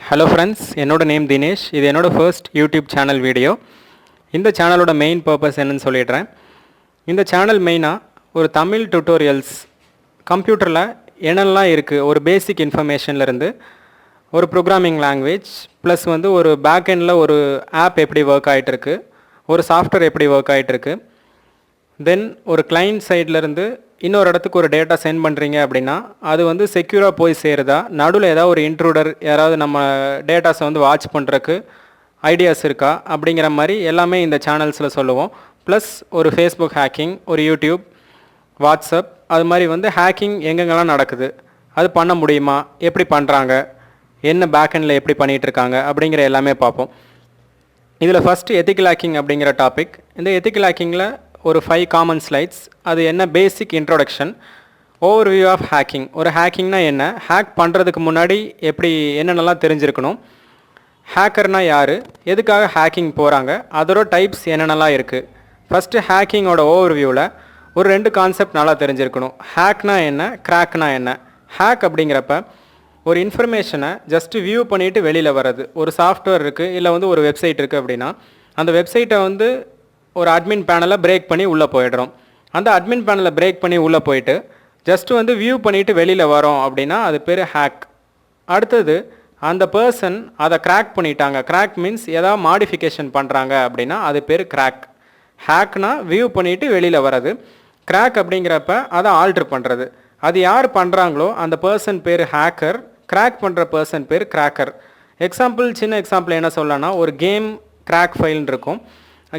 Hello friends, என்னோட name Dinesh. இது என்னோட ஃபர்ஸ்ட் யூடியூப் சேனல் வீடியோ. இந்த சேனலோட மெயின் பர்பஸ் என்னன்னு சொல்லிடுறேன். இந்த சேனல் மெயினாக ஒரு தமிழ் டுட்டோரியல்ஸ், கம்ப்யூட்டரில் என்னெல்லாம் இருக்குது, ஒரு பேசிக் இன்ஃபர்மேஷன்லேருந்து ஒரு ப்ரோக்ராமிங் லாங்குவேஜ் ப்ளஸ் ஒரு பேக்எண்டில் ஒரு ஆப் எப்படி ஒர்க் ஆகிட்டுருக்கு, ஒரு சாஃப்ட்வேர் எப்படி ஒர்க் ஆகிட்டுருக்கு, தென் ஒரு கிளைண்ட் சைட்லேருந்து இன்னொரு இடத்துக்கு ஒரு டேட்டா சென்ட் பண்ணுறீங்க அப்படின்னா அது செக்யூராக போய் சேருதா, நடுவில் ஏதாவது ஒரு இன்ட்ரூடர் யாராவது நம்ம டேட்டாஸை வாட்ச் பண்ணுறக்கு ஐடியாஸ் இருக்கா அப்படிங்கிற மாதிரி எல்லாமே இந்த சேனல்ஸில் சொல்லுவோம். ப்ளஸ் ஒரு ஃபேஸ்புக் ஹேக்கிங், ஒரு யூடியூப், வாட்ஸ்அப், அது மாதிரி ஹேக்கிங் எங்கெங்கெல்லாம் நடக்குது, அது பண்ண முடியுமா, எப்படி பண்ணுறாங்க, என்ன பேக்எண்டில் எப்படி பண்ணிகிட்ருக்காங்க அப்படிங்கிற எல்லாமே பார்ப்போம். இதில் ஃபஸ்ட்டு எத்திக்கல் ஹேக்கிங் அப்படிங்கிற டாபிக். இந்த எத்திக்கல் ஹேக்கிங்கில் ஒரு 5 காமன் ஸ்லைட்ஸ். அது என்ன, basic introduction, overview of hacking. ஒரு ஹேக்கிங்னா என்ன, ஹேக் பண்ணுறதுக்கு முன்னாடி எப்படி என்னென்னலாம் தெரிஞ்சிருக்கணும், ஹேக்கர்னா யார், எதுக்காக ஹேக்கிங் போகிறாங்க, அதோட டைப்ஸ் என்னென்னலாம் இருக்குது. ஃபஸ்ட்டு ஹேக்கிங்கோட ஓவர் வியூவில் ஒரு 2 கான்செப்ட் நல்லா தெரிஞ்சிருக்கணும். ஹேக்னா என்ன, கிராக்னா என்ன. ஹேக் அப்படிங்கிறப்ப ஒரு இன்ஃபர்மேஷனை ஜஸ்ட்டு வியூ பண்ணிவிட்டு வெளியில் வர்றது. ஒரு சாஃப்ட்வேர் இருக்குது, இல்லை ஒரு வெப்சைட் இருக்குது அப்படின்னா அந்த வெப்சைட்டை ஒரு அட்மின் பேனலை பிரேக் பண்ணி உள்ளே போயிடுறோம். அந்த அட்மின் பேனலை பிரேக் பண்ணி உள்ளே போயிட்டு ஜஸ்ட்டு வியூ பண்ணிவிட்டு வெளியில் வரோம் அப்படின்னா அது பேர் ஹேக். அடுத்தது அந்த பர்சன் அதை கிராக் பண்ணிட்டாங்க. கிராக் மீன்ஸ் ஏதாவது மாடிஃபிகேஷன் பண்ணுறாங்க அப்படின்னா அது பேர் கிராக். ஹேக்னா வியூ பண்ணிவிட்டு வெளியில் வர்றது. கிராக் அப்படிங்கிறப்ப அதை ஆல்ட்ரு பண்ணுறது. அது யார் பண்ணுறாங்களோ அந்த பர்சன் பேர் ஹேக்கர், கிராக் பண்ணுற பர்சன் பேர் கிராக்கர். எக்ஸாம்பிள், சின்ன எக்ஸாம்பிள் என்ன சொல்லலாம்னா, ஒரு கேம் கிராக் ஃபைல்னு இருக்கும்.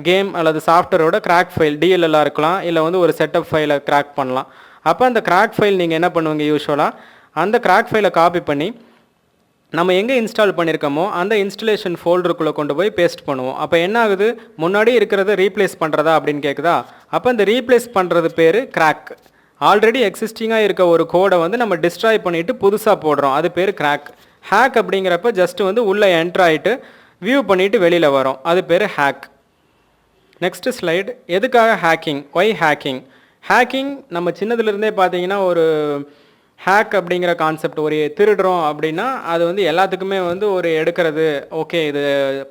கேம் அல்லது சாஃப்ட்வேரோட கிராக் ஃபைல் டிஎல்எல்லாக இருக்கலாம், இல்லை ஒரு செட்டப் ஃபைலை கிராக் பண்ணலாம். அப்போ அந்த கிராக் ஃபைல் நீங்கள் என்ன பண்ணுவீங்க, யூஸ்வலாக அந்த கிராக் ஃபைலை காப்பி பண்ணி நம்ம எங்கே இன்ஸ்டால் பண்ணியிருக்கோமோ அந்த இன்ஸ்டலேஷன் ஃபோல்டருக்குள்ளே கொண்டு போய் பேஸ்ட் பண்ணுவோம். அப்போ என்ன ஆகுது, முன்னாடி இருக்கிறத ரீப்ளேஸ் பண்ணுறதா அப்படின்னு கேட்குதா. அப்போ இந்த ரீப்ளேஸ் பண்ணுறது பேர் கிராக். ஆல்ரெடி எக்ஸிஸ்டிங்காக இருக்க ஒரு கோடை நம்ம டிஸ்ட்ராய் பண்ணிவிட்டு புதுசாக போடுறோம், அது பேர் கிராக். ஹேக் அப்படிங்கிறப்ப ஜஸ்ட்டு உள்ளே என்ட்ரு ஆகிட்டு வியூ பண்ணிவிட்டு வெளியில் வரோம், அது பேர் ஹேக். நெக்ஸ்ட்டு ஸ்லைடு, எதுக்காக ஹேக்கிங், ஒய் ஹேக்கிங். ஹேக்கிங் நம்ம சின்னதுலேருந்தே பார்த்தீங்கன்னா ஒரு ஹேக் அப்படிங்கிற கான்செப்ட், ஒரு திருடுறோம் அப்படின்னா அது எல்லாத்துக்குமே ஒரு எடுக்கிறது, ஓகே இது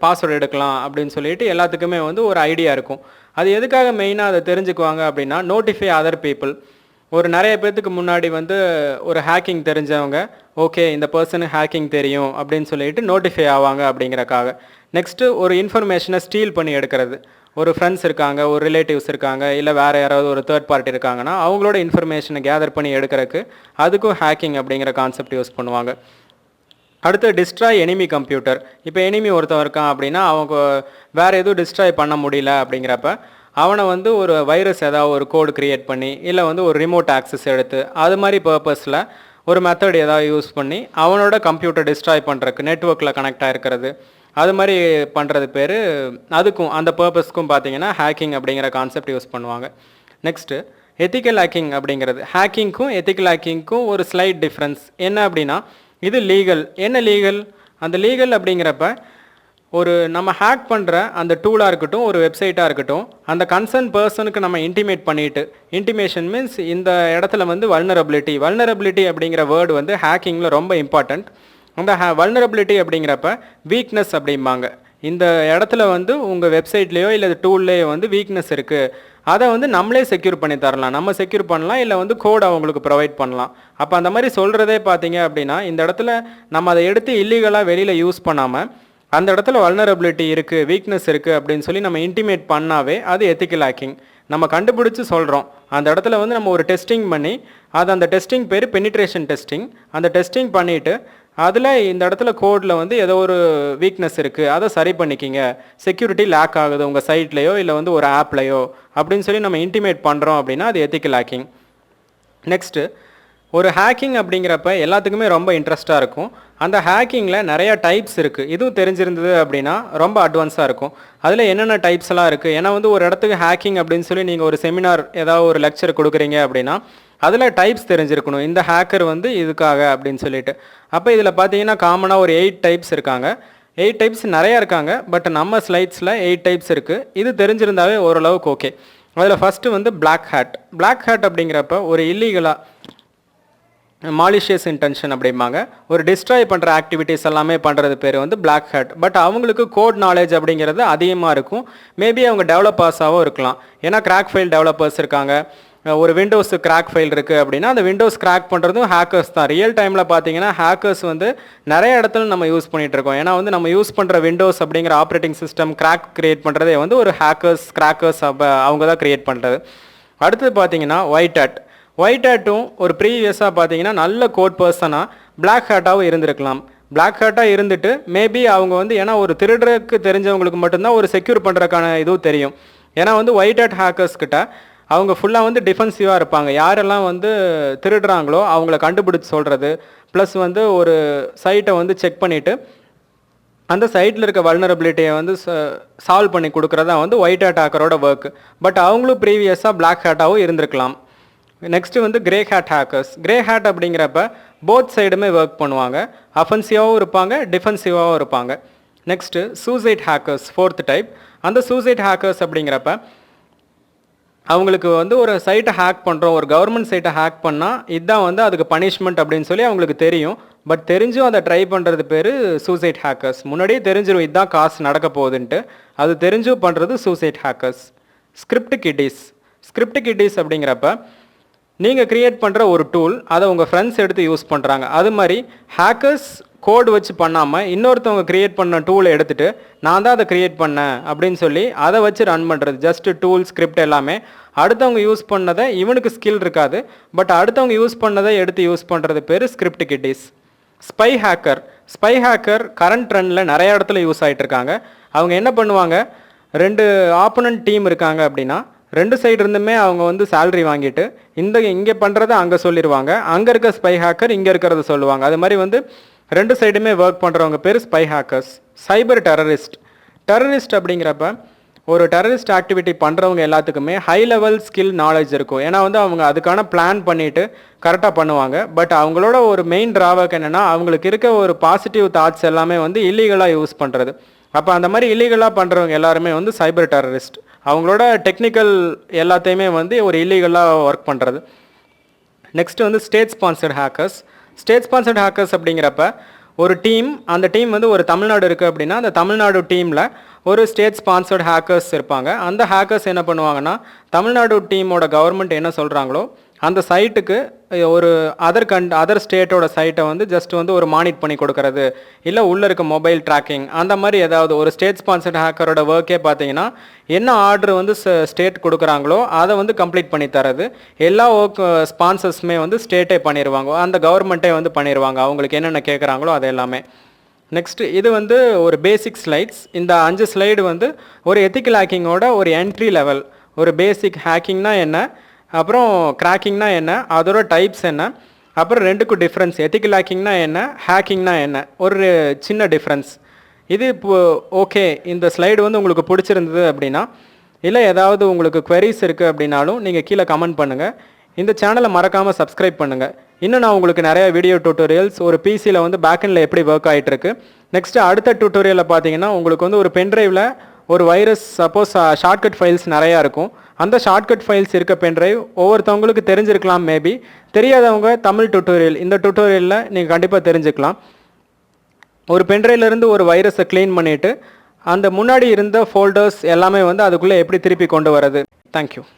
பாஸ்வேர்டு எடுக்கலாம் அப்படின்னு சொல்லிட்டு எல்லாத்துக்குமே ஒரு ஐடியா இருக்கும். அது எதுக்காக மெயினாக அதை தெரிஞ்சுக்குவாங்க அப்படின்னா, நோட்டிஃபை அதர் பீப்புள். ஒரு நிறைய பேர்த்துக்கு முன்னாடி ஒரு ஹேக்கிங் தெரிஞ்சவங்க, ஓகே இந்த பர்சனுக்கு ஹேக்கிங் தெரியும் அப்படின்னு சொல்லிட்டு நோட்டிஃபை ஆவாங்க அப்படிங்கிறக்காக. நெக்ஸ்ட்டு ஒரு இன்ஃபர்மேஷனை ஸ்டீல் பண்ணி எடுக்கிறது. ஒரு ஃப்ரெண்ட்ஸ் இருக்காங்க, ஒரு ரிலேட்டிவ்ஸ் இருக்காங்க, இல்லை வேறு யாராவது ஒரு தேர்ட் பார்ட்டி இருக்காங்கன்னா அவங்களோட இன்ஃபர்மேஷனை கேதர் பண்ணி எடுக்கிறதுக்கு அதுக்கும் ஹேக்கிங் அப்படிங்கிற கான்செப்ட் யூஸ் பண்ணுவாங்க. அடுத்து டிஸ்ட்ராய் எனிமி கம்ப்யூட்டர். இப்போ எனிமி ஒருத்தன் இருக்கான் அப்படின்னா அவங்க வேறு எதுவும் டிஸ்ட்ராய் பண்ண முடியல அப்படிங்கிறப்ப அவனை ஒரு வைரஸ் ஏதாவது ஒரு கோடு க்ரியேட் பண்ணி, இல்லை ஒரு ரிமோட் ஆக்சஸ் எடுத்து, அது மாதிரி பர்பஸில் ஒரு மெத்தட் ஏதாவது யூஸ் பண்ணி அவனோட கம்ப்யூட்டர் டிஸ்ட்ராய் பண்ணுறதுக்கு, நெட்ஒர்க்கில் கனெக்ட் ஆகிருக்கிறது, அது மாதிரி பண்ணுறது பேர், அதுக்கும் அந்த பர்பஸ்க்கும் பார்த்தீங்கன்னா ஹேக்கிங் அப்படிங்கிற கான்செப்ட் யூஸ் பண்ணுவாங்க. நெக்ஸ்ட்டு எத்திக்கல் ஹேக்கிங் அப்படிங்கிறது. ஹேக்கிங்க்கும் எத்திக்கல் ஹேக்கிங்க்கும் ஒரு ஸ்லைட் டிஃப்ரென்ஸ் என்ன அப்படின்னா, இது லீகல். என்ன லீகல், அந்த லீகல் அப்படிங்கிறப்ப ஒரு நம்ம ஹேக் பண்ணுற அந்த டூலாக இருக்கட்டும், ஒரு வெப்சைட்டாக இருக்கட்டும், அந்த கன்சர்ன் பர்சனுக்கு நம்ம இன்டிமேட் பண்ணிவிட்டு, இன்டிமேஷன் மீன்ஸ் இந்த இடத்துல வல்னரபிலிட்டி அப்படிங்கிற வேர்டு ஹேக்கிங்கில் ரொம்ப இம்பார்ட்டண்ட். அந்த வல்னரபிலிட்டி அப்படிங்கிறப்ப வீக்னஸ் அப்படிம்பாங்க. இந்த இடத்துல உங்கள் வெப்சைட்லேயோ இல்லை டூல்லையோ வீக்னஸ் இருக்குது, அதை நம்மளே செக்யூர் பண்ணி தரலாம், நம்ம செக்யூர் பண்ணலாம், இல்லை கோட் அவங்களுக்கு ப்ரொவைட் பண்ணலாம். அப்போ அந்த மாதிரி சொல்கிறதே பார்த்தீங்க அப்படின்னா, இந்த இடத்துல நம்ம அதை எடுத்து இல்லீகலாக வெளியில் யூஸ் பண்ணாமல் அந்த இடத்துல வல்னரபிலிட்டி இருக்குது, வீக்னஸ் இருக்குது அப்படின்னு சொல்லி நம்ம இன்டிமேட் பண்ணாவே அது எத்திக்கல் ஹேக்கிங். நம்ம கண்டுபிடிச்சி சொல்கிறோம், அந்த இடத்துல நம்ம ஒரு டெஸ்டிங் பண்ணி, அது அந்த டெஸ்டிங் பேர் பெனிட்ரேஷன் டெஸ்டிங். அந்த டெஸ்டிங் பண்ணிவிட்டு அதில் இந்த இடத்துல கோடில் ஏதோ ஒரு வீக்னஸ் இருக்குது, அதை சரி பண்ணிக்கிங்க, செக்யூரிட்டி லேக் ஆகுது உங்கள் சைட்லேயோ இல்லை ஒரு ஆப்லையோ அப்படின்னு சொல்லி நம்ம இன்டிமேட் பண்ணுறோம் அப்படின்னா அது எத்திக்கல் ஹேக்கிங். நெக்ஸ்ட்டு ஒரு ஹேக்கிங் அப்படிங்கிறப்ப எல்லாத்துக்குமே ரொம்ப இன்ட்ரெஸ்ட்டாக இருக்கும். அந்த ஹேக்கிங்கில் நிறையா டைப்ஸ் இருக்குது. இதுவும் தெரிஞ்சிருந்தது அப்படின்னா ரொம்ப அட்வான்ஸாக இருக்கும். அதில் என்னென்ன டைப்ஸ் எல்லாம் இருக்குது. ஏன்னா ஒரு இடத்துக்கு ஹேக்கிங் அப்படின்னு சொல்லி நீங்கள் ஒரு செமினார் ஏதாவது ஒரு லெக்சர் கொடுக்குறீங்க அப்படின்னா அதில் டைப்ஸ் தெரிஞ்சிருக்கணும், இந்த ஹேக்கர் இதுக்காக அப்படின்னு சொல்லிட்டு. அப்போ இதில் பார்த்தீங்கன்னா காமனாக ஒரு 8 டைப்ஸ் இருக்காங்க. 8 டைப்ஸ் நிறையா இருக்காங்க, பட் நம்ம ஸ்லைட்ஸில் 8 டைப்ஸ் இருக்குது. இது தெரிஞ்சிருந்தாவே ஓரளவுக்கு ஓகே. அதில் first black hat. Black hat அப்படிங்கிறப்ப ஒரு இல்லீகலாக மாலிஷியஸ் இன்டென்ஷன் அப்படிம்பாங்க. ஒரு டிஸ்ட்ராய் பண்ணுற ஆக்டிவிட்டீஸ் எல்லாமே பண்ணுறது பேர் வந்து பிளாக் ஹேட். பட் அவங்களுக்கு கோட் நாலேஜ் அப்படிங்கிறது அதிகமாக இருக்கும். மேபி அவங்க டெவலப்பர்ஸாகவும் இருக்கலாம். ஏன்னா கிராக் ஃபைல் டெவலப்பர்ஸ் இருக்காங்க. ஒரு விண்டோஸ் கிராக் ஃபைல் இருக்குது அப்படின்னா அந்த விண்டோஸ் கிராக் பண்ணுறதும் ஹேக்கர்ஸ் தான். ரியல் டைமில் பார்த்தீங்கன்னா ஹேக்கர்ஸ் வந்து நிறைய இடத்துல நம்ம யூஸ் பண்ணிகிட்டு இருக்கோம். ஏன்னா வந்து நம்ம யூஸ் பண்ணுற விண்டோஸ் அப்படிங்கிற ஆப்ரேட்டிங் சிஸ்டம் கிராக் கிரியேட் பண்ணுறதே வந்து ஒரு கிராக்கர்ஸ் அவங்க தான் கிரியேட் பண்ணுறது. அடுத்தது பார்த்தீங்கன்னா ஒயிட் ஹேட்டும் ஒரு ப்ரீவியஸாக பார்த்தீங்கன்னா நல்ல கோட் பர்சனாக பிளாக் ஹேட்டாகவும் இருந்திருக்கலாம். பிளாக் ஹேட்டாக இருந்துட்டு மேபி அவங்க வந்து ஏன்னா ஒரு திருடுறதுக்கு தெரிஞ்சவங்களுக்கு மட்டும்தான் ஒரு செக்யூர் பண்ணுறதுக்கான இதுவும் தெரியும். ஏன்னா வந்து ஒயிட் ஹேட் ஹேக்கர்ஸ் கிட்ட அவங்க ஃபுல்லாக வந்து டிஃபென்சிவாக இருப்பாங்க. யாரெல்லாம் வந்து திருடுறாங்களோ அவங்கள கண்டுபிடிச்சி சொல்கிறது, ப்ளஸ் வந்து ஒரு சைட்டை வந்து செக் பண்ணிவிட்டு அந்த சைட்டில் இருக்க வல்னரபிலிட்டியை வந்து சால்வ் பண்ணி கொடுக்குறதா வந்து ஒயிட் ஹேட் ஹேக்கரோட ஒர்க். பட் அவங்களும் ப்ரீவியஸாக பிளாக் ஹேட்டாகவும் இருந்திருக்கலாம். நெக்ஸ்ட்டு வந்து grey hat hackers. Grey had அப்படிங்கிறப்ப போத் சைடுமே ஒர்க் பண்ணுவாங்க. அஃபென்சிவாகவும் இருப்பாங்க, டிஃபென்சிவாகவும் இருப்பாங்க. Next suicide hackers, 4th type. அந்த சூசைட் ஹேக்கர்ஸ் அப்படிங்கிறப்ப அவங்களுக்கு வந்து ஒரு சைட்டை ஹேக் பண்ணுறோம், ஒரு கவர்மெண்ட் சைட்டை ஹேக் பண்ணால் இதுதான் வந்து அதுக்கு பனிஷ்மெண்ட் அப்படின்னு சொல்லி அவங்களுக்கு தெரியும். பட் தெரிஞ்சும் அதை ட்ரை பண்ணுறது பேர் சூசைட் ஹேக்கர்ஸ். முன்னாடியே தெரிஞ்சிடும் இதுதான் காசு நடக்க போகுதுன்ட்டு, அது தெரிஞ்சும் பண்ணுறது சூசைட் ஹேக்கர்ஸ். ஸ்கிரிப்ட் கிட்டீஸ் அப்படிங்கிறப்ப நீங்கள் க்ரியேட் பண்ணுற ஒரு டூல் அதை உங்கள் ஃப்ரெண்ட்ஸ் எடுத்து யூஸ் பண்ணுறாங்க. அது மாதிரி ஹேக்கர்ஸ் கோடு வச்சு பண்ணாமல் இன்னொருத்தவங்க க்ரியேட் பண்ண டூலை எடுத்துகிட்டு நான் தான் அதை க்ரியேட் பண்ணேன் அப்படின்னு சொல்லி அதை வச்சு ரன் பண்ணுறது. ஜஸ்ட்டு டூல் ஸ்கிரிப்ட் எல்லாமே அடுத்தவங்க யூஸ் பண்ணதை, இவனுக்கு ஸ்கில் இருக்காது பட் அடுத்தவங்க யூஸ் பண்ணதை எடுத்து யூஸ் பண்ணுறது பேர் script kitties. Spy hacker current ட்ரெண்டில் நிறைய இடத்துல யூஸ் ஆகிட்டு இருக்காங்க. அவங்க என்ன பண்ணுவாங்க, 2 ஆப்போனன்ட் டீம் இருக்காங்க அப்படின்னா 2 சைடு இருந்துமே அவங்க வந்து சேலரி வாங்கிட்டு இங்கே பண்ணுறதை அங்கே சொல்லிடுவாங்க. அங்கே இருக்க ஸ்பை ஹேக்கர் இங்கே இருக்கிறத சொல்லுவாங்க. அது மாதிரி வந்து 2 சைடுமே ஒர்க் பண்ணுறவங்க பேர் ஸ்பை ஹேக்கர்ஸ். சைபர் டெரரிஸ்ட் அப்படிங்கிறப்ப ஒரு டெரரிஸ்ட் ஆக்டிவிட்டி பண்ணுறவங்க எல்லாத்துக்குமே ஹை லெவல் ஸ்கில் நாலேஜ் இருக்கும். ஏன்னா வந்து அவங்க அதுக்கான பிளான் பண்ணிவிட்டு கரெக்டாக பண்ணுவாங்க. பட் அவங்களோட ஒரு மெயின் ட்ராபேக் என்னென்னா அவங்களுக்கு இருக்க ஒரு பாசிட்டிவ் தாட்ஸ் எல்லாமே வந்து இல்லீகலாக யூஸ் பண்ணுறது. அப்போ அந்த மாதிரி இல்லீகலாக பண்ணுறவங்க எல்லாருமே வந்து சைபர் டெரரிஸ்ட். அவங்களோட டெக்னிக்கல் எல்லாத்தையுமே வந்து ஒரு இல்லீகலாக ஒர்க் பண்ணுறது. நெக்ஸ்ட் வந்து ஸ்டேட் ஸ்பான்சர்ட் ஹேக்கர்ஸ் அப்படிங்கிறப்ப ஒரு டீம், அந்த டீம் வந்து ஒரு தமிழ்நாடு இருக்குது அப்படின்னா அந்த தமிழ்நாடு டீமில் ஒரு ஸ்டேட் ஸ்பான்சர்ட் ஹேக்கர்ஸ் இருப்பாங்க. அந்த ஹேக்கர்ஸ் என்ன பண்ணுவாங்கன்னா தமிழ்நாடு டீமோட கவர்மெண்ட் என்ன சொல்கிறாங்களோ அந்த சைட்டுக்கு ஒரு அதர் ஸ்டேட்டோட சைட்டை வந்து ஜஸ்ட் வந்து ஒரு மானிட் பண்ணி கொடுக்கறது, இல்லை உள்ளே இருக்க மொபைல் ட்ராக்கிங், அந்த மாதிரி ஏதாவது ஒரு ஸ்டேட் ஸ்பான்சர்ட் ஹேக்கரோட ஒர்க்கே பார்த்தீங்கன்னா என்ன ஆர்டர் வந்து ஸ்டேட் கொடுக்குறாங்களோ அதை வந்து கம்ப்ளீட் பண்ணி தரது. எல்லா ஒர்க் ஸ்பான்சர்ஸுமே வந்து ஸ்டேட்டே பண்ணிடுவாங்க, அந்த கவர்மெண்ட்டே வந்து பண்ணிடுவாங்க அவங்களுக்கு என்னென்ன கேட்குறாங்களோ அது எல்லாமே. நெக்ஸ்ட்டு இது வந்து ஒரு பேசிக் ஸ்லைட்ஸ். இந்த 5 ஸ்லைடு வந்து ஒரு எத்திக்கல் ஹேக்கிங்கோட ஒரு என்ட்ரி லெவல். ஒரு பேசிக் ஹேக்கிங்னா என்ன, அப்புறம் கிராக்கிங்னா என்ன, அதோட டைப்ஸ் என்ன, அப்புறம் 2க்கும் டிஃப்ரென்ஸ், எத்திக்கல் ஹேக்கிங்னா என்ன, ஹேக்கிங்னா என்ன, ஒரு சின்ன டிஃப்ரென்ஸ். இது இப்போ ஓகே, இந்த ஸ்லைடு வந்து உங்களுக்கு பிடிச்சிருந்தது அப்படின்னா, இல்லை ஏதாவது உங்களுக்கு queries இருக்குது அப்படின்னாலும் நீங்கள் கீழே கமெண்ட் பண்ணுங்கள். இந்த சேனலை மறக்காமல் சப்ஸ்கிரைப் பண்ணுங்கள். இன்னும் நான் உங்களுக்கு நிறைய வீடியோ டியூட்டோரியல்ஸ் ஒரு பிசியில் வந்து பேக்கெண்டில் எப்படி ஒர்க் ஆகிட்டுருக்கு. நெக்ஸ்ட்டு அடுத்த டியூட்டோரியலில் பார்த்தீங்கன்னா உங்களுக்கு வந்து ஒரு பென்ட்ரைவில் ஒரு வைரஸ், சப்போஸ் ஷார்ட்கட் ஃபைல்ஸ் நிறையா இருக்கும். அந்த ஷார்ட்கட் ஃபைல்ஸ் இருக்க பென்ட்ரைவ் ஒவ்வொருத்தவங்களுக்கு தெரிஞ்சிருக்கலாம், மேபி தெரியாதவங்க தமிழ் டியூட்டோரியல் இந்த டியூட்டோரியலில் நீங்கள் கண்டிப்பாக தெரிஞ்சுக்கலாம். ஒரு பென்ட்ரைவ்லேருந்து ஒரு வைரஸை க்ளீன் பண்ணிவிட்டு அந்த முன்னாடி இருந்த ஃபோல்டர்ஸ் எல்லாமே வந்து அதுக்குள்ளே எப்படி திருப்பி கொண்டு வரது. தேங்க்யூ.